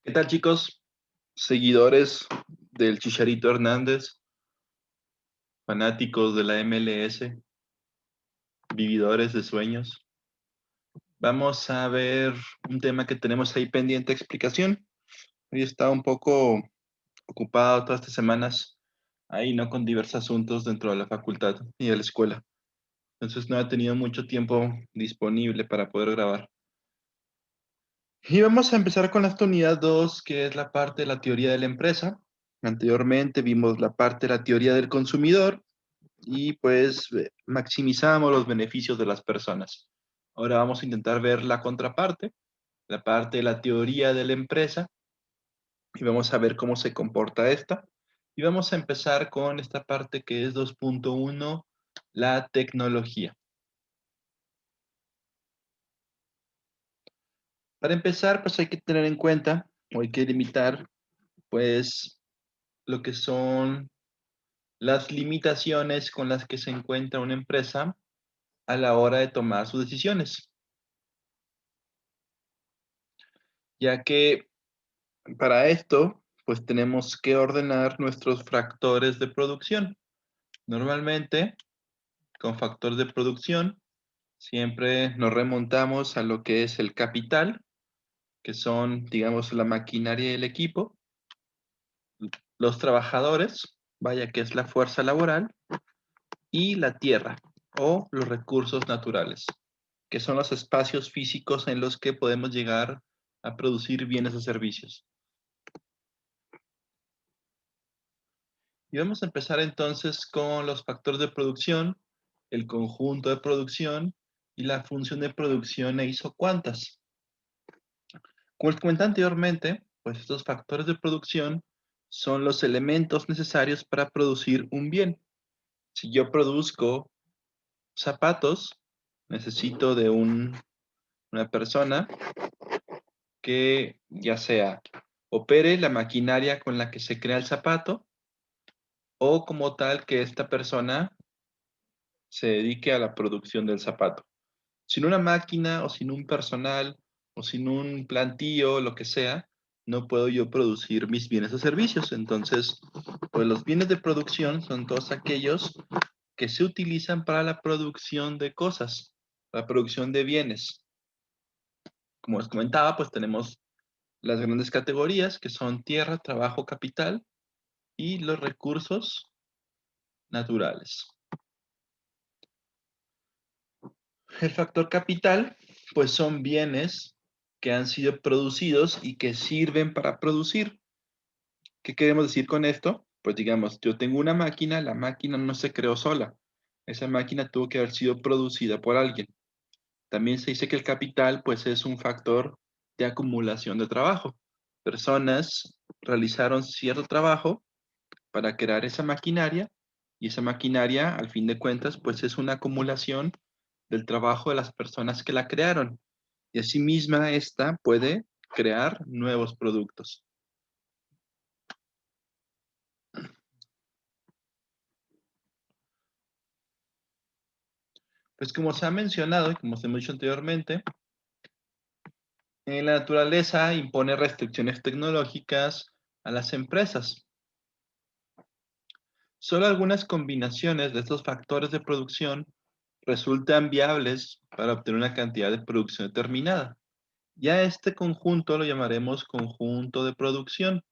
¿Qué tal, chicos? Seguidores del Chicharito Hernández, fanáticos de la MLS, vividores de sueños. Vamos a ver un tema que tenemos ahí pendiente de explicación. Hoy he estado un poco ocupado todas estas semanas, ahí, ¿no? Con diversos asuntos dentro de la facultad y de la escuela. Entonces no he tenido mucho tiempo disponible para poder grabar. Y vamos a empezar con esta unidad 2, que es la parte de la teoría de la empresa. Anteriormente vimos la parte de la teoría del consumidor y pues maximizamos los beneficios de las personas. Ahora vamos a intentar ver la contraparte, la parte de la teoría de la empresa, y vamos a ver cómo se comporta esta. Y vamos a empezar con esta parte que es 2.1, la tecnología. Para empezar, pues hay que tener en cuenta, o hay que limitar, pues, lo que son las limitaciones con las que se encuentra una empresa a la hora de tomar sus decisiones, ya que para esto, pues tenemos que ordenar nuestros factores de producción. Normalmente, con factor de producción, siempre nos remontamos a lo que es el capital, que son, digamos, la maquinaria y el equipo, los trabajadores, vaya que es la fuerza laboral, y la tierra o los recursos naturales, que son los espacios físicos en los que podemos llegar a producir bienes o servicios. Y vamos a empezar entonces con los factores de producción, el conjunto de producción y la función de producción e isocuantas. Como les comenté anteriormente, pues estos factores de producción son los elementos necesarios para producir un bien. Si yo produzco zapatos, necesito de una persona que ya sea opere la maquinaria con la que se crea el zapato o como tal que esta persona se dedique a la producción del zapato. Sin una máquina o sin un personal o sin un plantillo, lo que sea, no puedo yo producir mis bienes o servicios. Entonces, pues los bienes de producción son todos aquellos que se utilizan para la producción de cosas, la producción de bienes. Como les comentaba, pues tenemos las grandes categorías que son tierra, trabajo, capital y los recursos naturales. El factor capital, pues son bienes que han sido producidos y que sirven para producir. ¿Qué queremos decir con esto? Pues digamos, yo tengo una máquina, la máquina no se creó sola. Esa máquina tuvo que haber sido producida por alguien. También se dice que el capital, pues es un factor de acumulación de trabajo. Personas realizaron cierto trabajo para crear esa maquinaria y esa maquinaria, al fin de cuentas, pues es una acumulación del trabajo de las personas que la crearon. Y asimismo, esta puede crear nuevos productos. Pues como se ha mencionado y como se ha dicho anteriormente, la naturaleza impone restricciones tecnológicas a las empresas. Solo algunas combinaciones de estos factores de producción resultan viables para obtener una cantidad de producción determinada. Ya este conjunto lo llamaremos conjunto de producción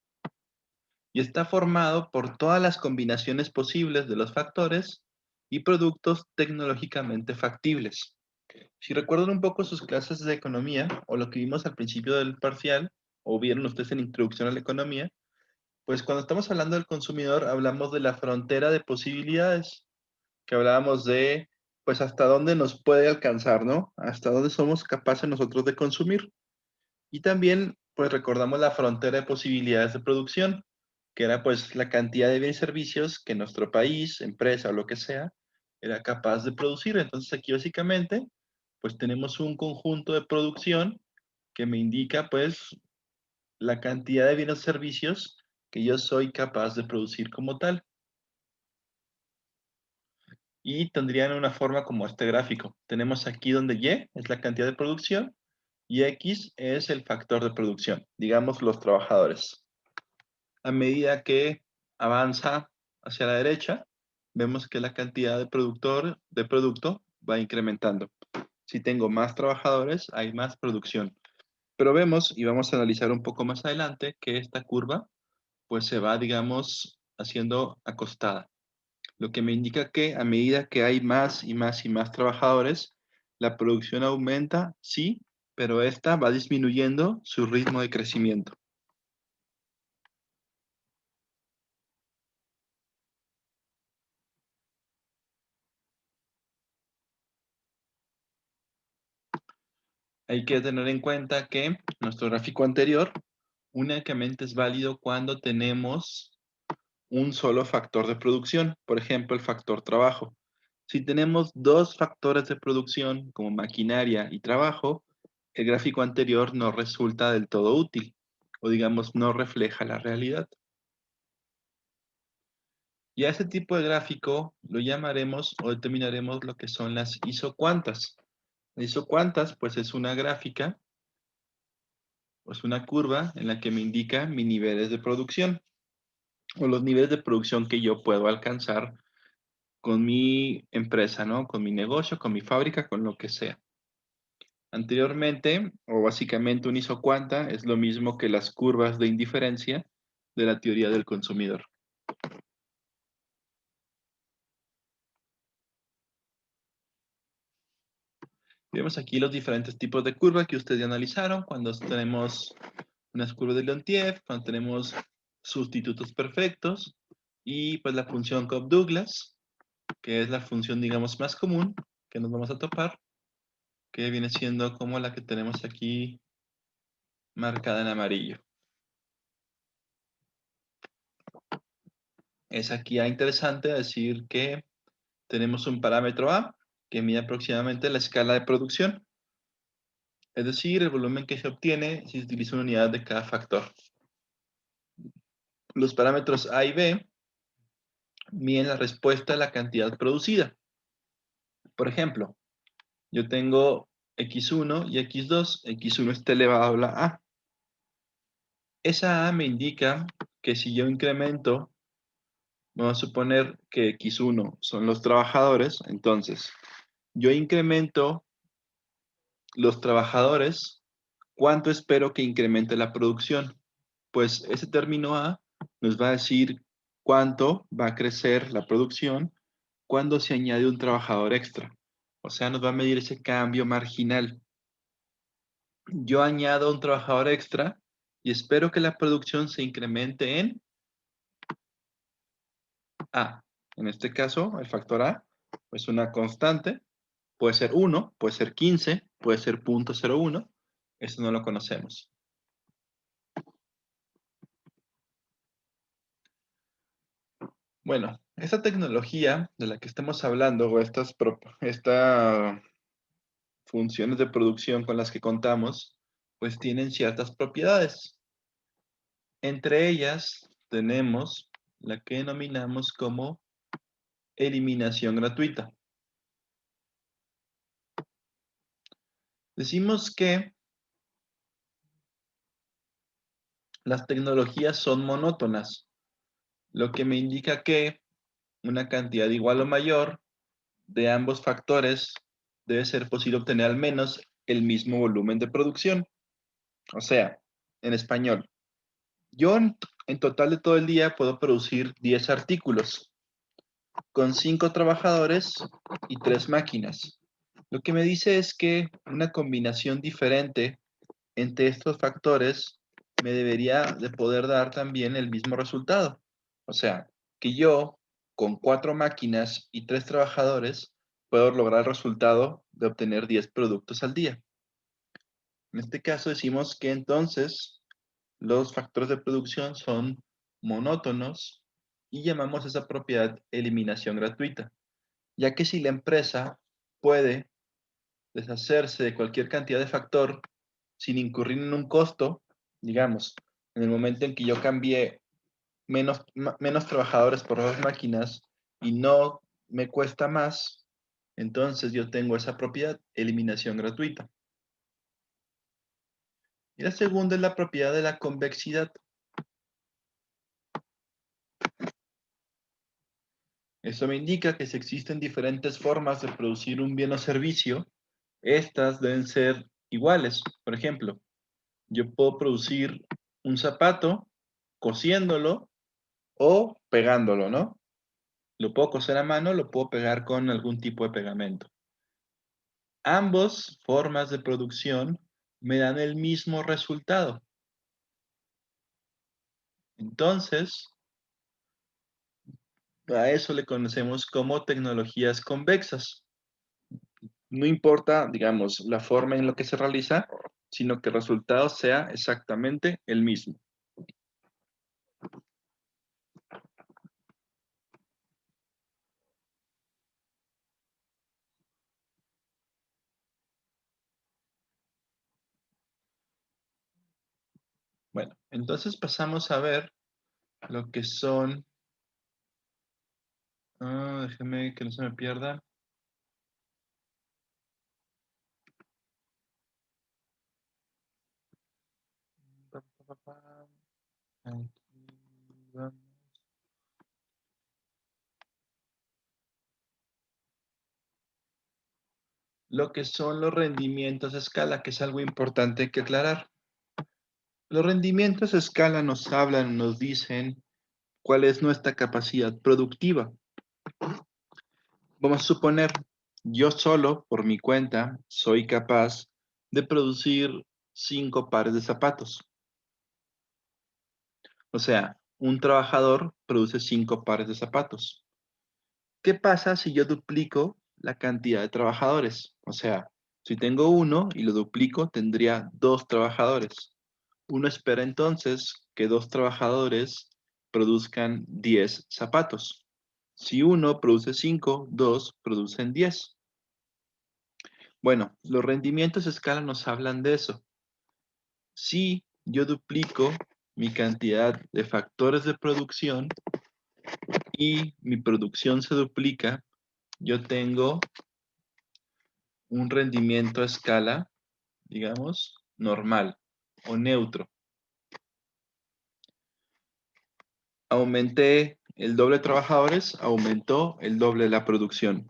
y está formado por todas las combinaciones posibles de los factores y productos tecnológicamente factibles. Si recuerdan un poco sus clases de economía o lo que vimos al principio del parcial, o vieron ustedes en Introducción a la Economía, pues cuando estamos hablando del consumidor hablamos de la frontera de posibilidades, que hablábamos de pues hasta dónde nos puede alcanzar, ¿no? Hasta dónde somos capaces nosotros de consumir. Y también pues recordamos la frontera de posibilidades de producción, que era pues la cantidad de bienes y servicios que nuestro país, empresa o lo que sea, era capaz de producir. Entonces aquí básicamente pues tenemos un conjunto de producción que me indica pues la cantidad de bienes y servicios que yo soy capaz de producir como tal. Y tendrían una forma como este gráfico. Tenemos aquí donde Y es la cantidad de producción y X es el factor de producción, digamos los trabajadores. A medida que avanza hacia la derecha, vemos que la cantidad de producto va incrementando. Si tengo más trabajadores, hay más producción. Pero vemos, y vamos a analizar un poco más adelante, que esta curva pues se va, digamos, haciendo acostada. Lo que me indica que a medida que hay más y más y más trabajadores, la producción aumenta, sí, pero esta va disminuyendo su ritmo de crecimiento. Hay que tener en cuenta que nuestro gráfico anterior únicamente es válido cuando tenemos un solo factor de producción, por ejemplo, el factor trabajo. Si tenemos dos factores de producción, como maquinaria y trabajo, el gráfico anterior no resulta del todo útil, o digamos, no refleja la realidad. Y a ese tipo de gráfico lo llamaremos o determinaremos lo que son las isocuantas. La isocuantas, pues es una gráfica, pues una curva en la que me indica mis niveles de producción, o los niveles de producción que yo puedo alcanzar con mi empresa, ¿no? Con mi negocio, con mi fábrica, con lo que sea. Anteriormente, o básicamente un isocuanta, es lo mismo que las curvas de indiferencia de la teoría del consumidor. Vemos aquí los diferentes tipos de curvas que ustedes ya analizaron, cuando tenemos unas curvas de Leontief, cuando tenemos sustitutos perfectos, y pues la función Cobb-Douglas, que es la función, digamos, más común que nos vamos a topar, que viene siendo como la que tenemos aquí marcada en amarillo. Es aquí interesante decir que tenemos un parámetro A que mide aproximadamente la escala de producción, es decir, el volumen que se obtiene si se utiliza una unidad de cada factor. Los parámetros A y B miden la respuesta a la cantidad producida. Por ejemplo, yo tengo X1 y X2, X1 está elevado a la A. Esa A me indica que si yo incremento, vamos a suponer que X1 son los trabajadores, entonces yo incremento los trabajadores, ¿cuánto espero que incremente la producción? Pues ese término A nos va a decir cuánto va a crecer la producción cuando se añade un trabajador extra. O sea, nos va a medir ese cambio marginal. Yo añado un trabajador extra y espero que la producción se incremente en A. En este caso, el factor A es una constante. Puede ser 1, puede ser 15, puede ser 0.01. Esto no lo conocemos. Bueno, esta tecnología de la que estamos hablando, o estas funciones de producción con las que contamos, pues tienen ciertas propiedades. Entre ellas tenemos la que denominamos como eliminación gratuita. Decimos que las tecnologías son monótonas, lo que me indica que una cantidad igual o mayor de ambos factores debe ser posible obtener al menos el mismo volumen de producción. O sea, en español, yo en total de todo el día puedo producir 10 artículos con 5 trabajadores y 3 máquinas. Lo que me dice es que una combinación diferente entre estos factores me debería de poder dar también el mismo resultado. O sea, que yo con 4 máquinas y 3 trabajadores puedo lograr el resultado de obtener 10 productos al día. En este caso decimos que entonces los factores de producción son monótonos y llamamos esa propiedad eliminación gratuita, ya que si la empresa puede deshacerse de cualquier cantidad de factor sin incurrir en un costo, digamos, en el momento en que yo cambié menos trabajadores por más máquinas y no me cuesta más, entonces yo tengo esa propiedad, eliminación gratuita. Y la segunda es la propiedad de la convexidad. Esto me indica que si existen diferentes formas de producir un bien o servicio, estas deben ser iguales. Por ejemplo, yo puedo producir un zapato cosiéndolo o pegándolo, ¿no? Lo puedo coser a mano, lo puedo pegar con algún tipo de pegamento. Ambas formas de producción me dan el mismo resultado. Entonces, a eso le conocemos como tecnologías convexas. No importa, digamos, la forma en la que se realiza, sino que el resultado sea exactamente el mismo. Bueno, entonces pasamos a ver lo que son... déjeme que no se me pierda. Aquí vamos. Lo que son los rendimientos a escala, que es algo importante que aclarar. Los rendimientos a escala nos hablan, nos dicen cuál es nuestra capacidad productiva. Vamos a suponer, yo solo, por mi cuenta, soy capaz de producir 5 pares de zapatos. O sea, un trabajador produce 5 pares de zapatos. ¿Qué pasa si yo duplico la cantidad de trabajadores? O sea, si tengo uno y lo duplico, tendría 2 trabajadores. Uno espera entonces que 2 trabajadores produzcan 10 zapatos. Si uno produce 5, 2 producen 10. Bueno, los rendimientos a escala nos hablan de eso. Si yo duplico mi cantidad de factores de producción y mi producción se duplica, yo tengo un rendimiento a escala, digamos, normal o neutro. Aumenté el doble de trabajadores, aumentó el doble de la producción.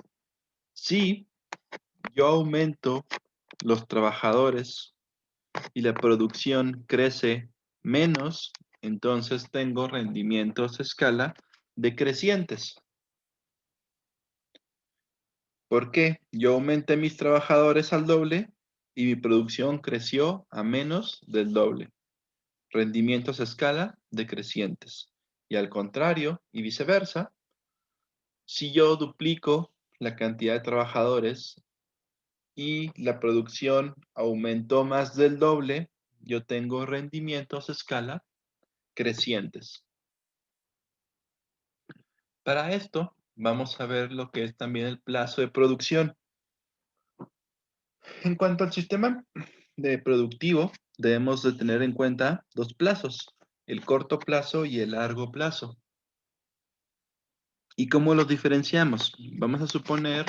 Si yo aumento los trabajadores y la producción crece menos, entonces tengo rendimientos a escala decrecientes. ¿Por qué? Yo aumenté mis trabajadores al doble y mi producción creció a menos del doble. Rendimientos a escala decrecientes. Y al contrario, y viceversa, si yo duplico la cantidad de trabajadores y la producción aumentó más del doble, yo tengo rendimientos a escala crecientes. Para esto, vamos a ver lo que es también el plazo de producción. En cuanto al sistema de productivo, debemos de tener en cuenta 2 plazos, el corto plazo y el largo plazo. ¿Y cómo los diferenciamos? Vamos a suponer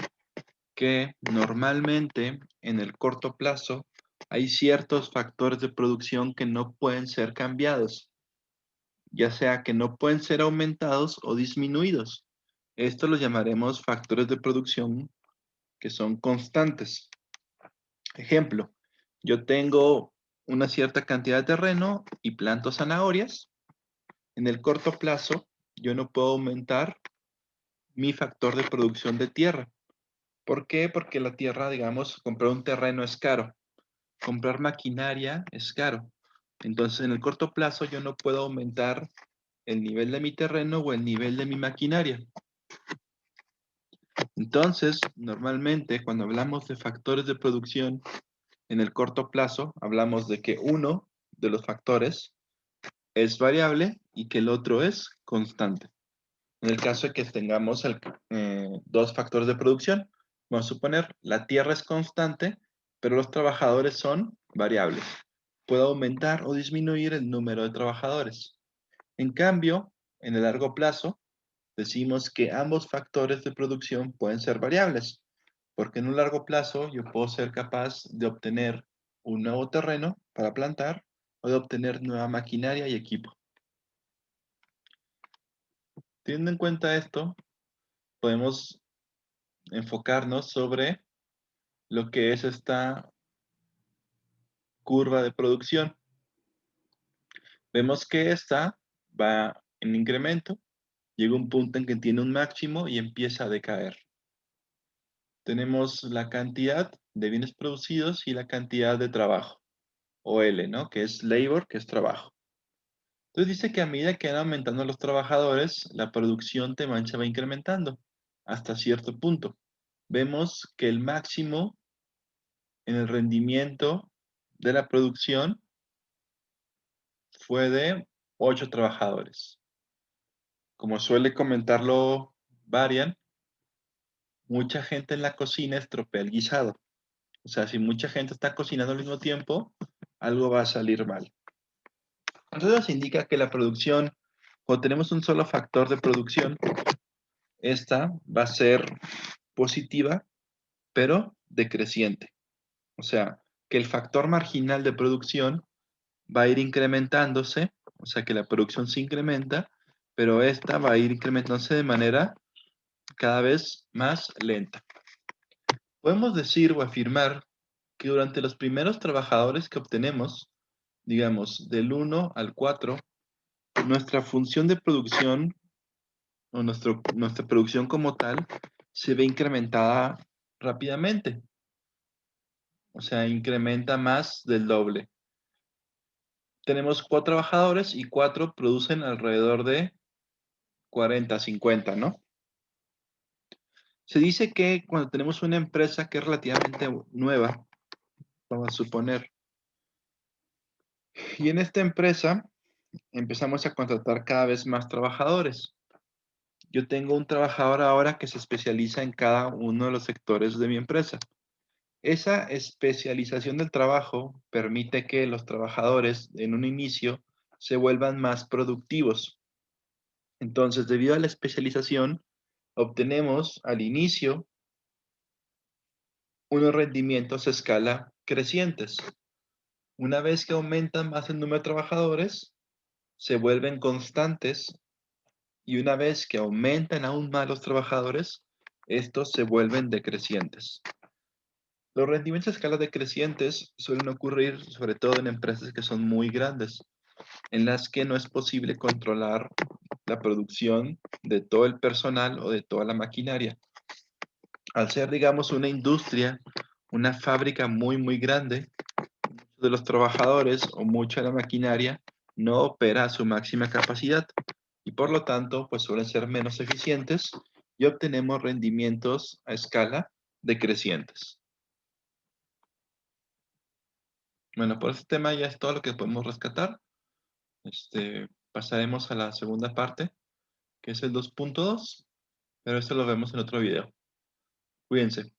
que normalmente en el corto plazo hay ciertos factores de producción que no pueden ser cambiados, ya sea que no pueden ser aumentados o disminuidos. Esto lo llamaremos factores de producción que son constantes. Ejemplo, yo tengo una cierta cantidad de terreno y planto zanahorias. En el corto plazo, yo no puedo aumentar mi factor de producción de tierra. ¿Por qué? Porque la tierra, digamos, comprar un terreno es caro. Comprar maquinaria es caro. Entonces, en el corto plazo, yo no puedo aumentar el nivel de mi terreno o el nivel de mi maquinaria. Entonces, normalmente, cuando hablamos de factores de producción en el corto plazo, hablamos de que uno de los factores es variable y que el otro es constante. En el caso de que tengamos 2 factores de producción, vamos a suponer la tierra es constante, pero los trabajadores son variables. Puedo aumentar o disminuir el número de trabajadores. En cambio, en el largo plazo, decimos que ambos factores de producción pueden ser variables, porque en un largo plazo yo puedo ser capaz de obtener un nuevo terreno para plantar o de obtener nueva maquinaria y equipo. Teniendo en cuenta esto, podemos enfocarnos sobre lo que es esta curva de producción. Vemos que esta va en incremento, llega un punto en que tiene un máximo y empieza a decaer. Tenemos la cantidad de bienes producidos y la cantidad de trabajo, o L, ¿no? Que es labor, que es trabajo. Entonces dice que a medida que van aumentando los trabajadores, la producción también se va incrementando hasta cierto punto. Vemos que el máximo en el rendimiento de la producción fue de 8 trabajadores. Como suele comentarlo Varian, mucha gente en la cocina estropea el guisado. O sea, si mucha gente está cocinando al mismo tiempo, algo va a salir mal. Entonces nos indica que la producción, cuando tenemos un solo factor de producción, esta va a ser positiva, pero decreciente. O sea, que el factor marginal de producción va a ir incrementándose, o sea que la producción se incrementa, pero esta va a ir incrementándose de manera cada vez más lenta. Podemos decir o afirmar que durante los primeros trabajadores que obtenemos, digamos del 1 al 4, nuestra función de producción o nuestra producción como tal se ve incrementada rápidamente. O sea, incrementa más del doble. Tenemos 4 trabajadores y 4 producen alrededor de 40, 50, ¿no? Se dice que cuando tenemos una empresa que es relativamente nueva, vamos a suponer, y en esta empresa empezamos a contratar cada vez más trabajadores. Yo tengo un trabajador ahora que se especializa en cada uno de los sectores de mi empresa. Esa especialización del trabajo permite que los trabajadores en un inicio se vuelvan más productivos. Entonces, debido a la especialización, obtenemos al inicio unos rendimientos a escala crecientes. Una vez que aumentan más el número de trabajadores, se vuelven constantes y una vez que aumentan aún más los trabajadores, estos se vuelven decrecientes. Los rendimientos a escala decrecientes suelen ocurrir sobre todo en empresas que son muy grandes, en las que no es posible controlar la producción de todo el personal o de toda la maquinaria. Al ser, digamos, una industria, una fábrica muy, muy grande, muchos de los trabajadores o mucha de la maquinaria no opera a su máxima capacidad y por lo tanto, pues suelen ser menos eficientes y obtenemos rendimientos a escala decrecientes. Bueno, por este tema ya es todo lo que podemos rescatar. Pasaremos a la segunda parte, que es el 2.2, pero esto lo vemos en otro video. Cuídense.